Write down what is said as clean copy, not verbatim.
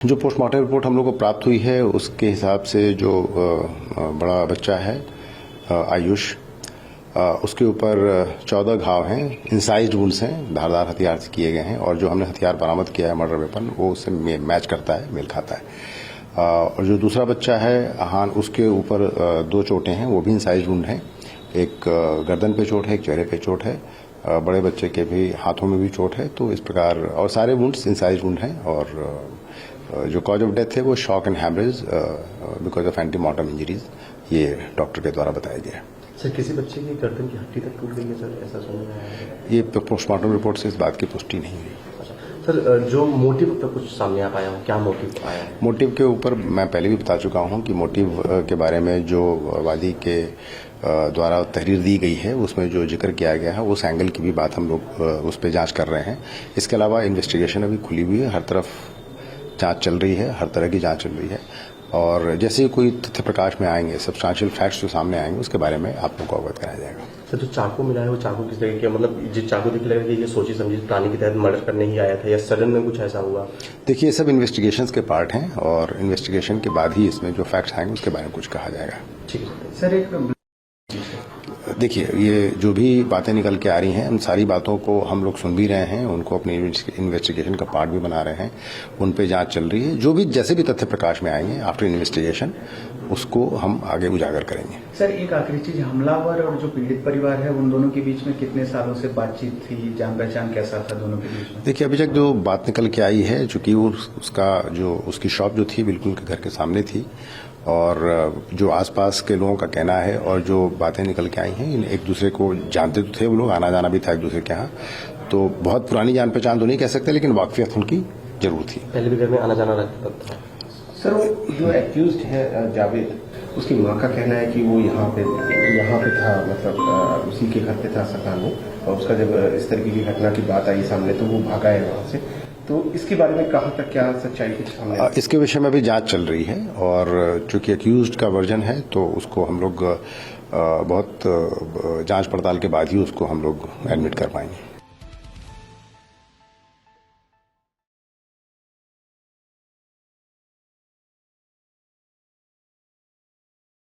जो postmortem report हम लोग को प्राप्त हुई है उसके हिसाब से जो बड़ा बच्चा है आयुष, उसके ऊपर 14 घाव हैं, इंसाइज्ड वुंड्स हैं, धारदार हथियार से किए गए हैं और जो हमने हथियार बरामद किया है मर्डर वेपन वो उससे मैच करता है, मेल खाता है। और जो दूसरा बच्चा है अहान, उसके ऊपर 2 चोटें हैं, वो भी इंसाइज्ड वुंड हैं। एक गर्दन पे चोट है, एक चेहरे पे चोट है। बड़े बच्चे के भी हाथों में भी चोट है। तो इस प्रकार और सारे वुंड्स इंसाइज्ड वुंड हैं और जो कॉज ऑफ डेथ है वो shock and haemorrhage because of antemortem injuries, ये डॉक्टर के द्वारा बताया गया है। सर, किसी बच्चे की गर्दन की हड्डी तक टूट गई है सर, ऐसा सुनने में आया है? ये पोस्टमार्टम रिपोर्ट से इस बात की पुष्टि नहीं हुई। सर, जो मोटिव पर कुछ सामने आ पाया हो, क्या मोटिव आया है? मोटिव के ऊपर मैं पहले भी बता चुका हूं कि मोटिव के बारे में जो वादी के द्वारा तहरीर दी गई है उसमें जो जिक्र किया गया है उस एंगल की भी बात हम लोग उस पर जांच कर रहे हैं। इसके अलावा इन्वेस्टिगेशन अभी खुली हुई है, हर तरफ जांच चल रही है, हर तरह की जांच चल रही है और जैसे ही कोई तथ्य प्रकाश में आएंगे, सब्सटेंशियल फैक्ट्स जो सामने आएंगे उसके बारे में आप लोगों को अवगत कराया जाएगा। सर, जो चाकू मिला है वो चाकू किस तरह का, मतलब जिस चाकू दिख लगा कि ये सोची समझी प्लानिंग के तहत मर्डर करने ही आया था या सडन में कुछ ऐसा हुआ? देखिए, ये सब इन्वेस्टिगेशंस के पार्ट हैं और इन्वेस्टिगेशन के बाद ही इसमें जो फैक्ट्स आएंगे उसके बारे में कुछ कहा जाएगा। ठीक है सर। एक देखिए, ये जो भी बातें निकल के आ रही हैं उन सारी बातों को हम लोग सुन भी रहे हैं, उनको अपनी इन्वेस्टिगेशन का पार्ट भी बना रहे हैं, उन पे जांच चल रही है। जो भी जैसे भी तथ्य प्रकाश में आएंगे आफ्टर इन्वेस्टिगेशन उसको हम आगे उजागर करेंगे। सर, एक आखिरी चीज, हमलावर और जो पीड़ित परिवार है उन दोनों के बीच में कितने सालों से बातचीत थी, जान पहचान कैसा था दोनों के बीच में? देखिए, अभी तक जो बात निकल के आई है, चूंकि उसकी शॉप जो थी बिल्कुल उनके घर के सामने थी और जो आसपास के लोगों का कहना है और जो बातें निकल के आई हैं, एक दूसरे को जानते तो थे वो लोग, आना जाना भी था एक दूसरे के यहाँ। तो बहुत पुरानी जान पहचान तो नहीं कह सकते लेकिन वाकफियत उनकी जरूर थी। पहले भी घर में आना जाना रहता था। सर, वो जो एक्यूज्ड है जावेद, उसकी मां का कहना है कि वो यहाँ पे था, मतलब उसी के घर पे था सकान में, और उसका जब इस तरीके की घटना की बात आई सामने तो वो भागा है वहां से। तो इसके बारे में कहाँ तक क्या सच्चाई कुछ सामने? इसके विषय में भी जांच चल रही है और चूंकि एक्यूज्ड का वर्जन है तो उसको हम लोग बहुत जांच पड़ताल के बाद ही उसको हम लोग एडमिट कर पाएंगे।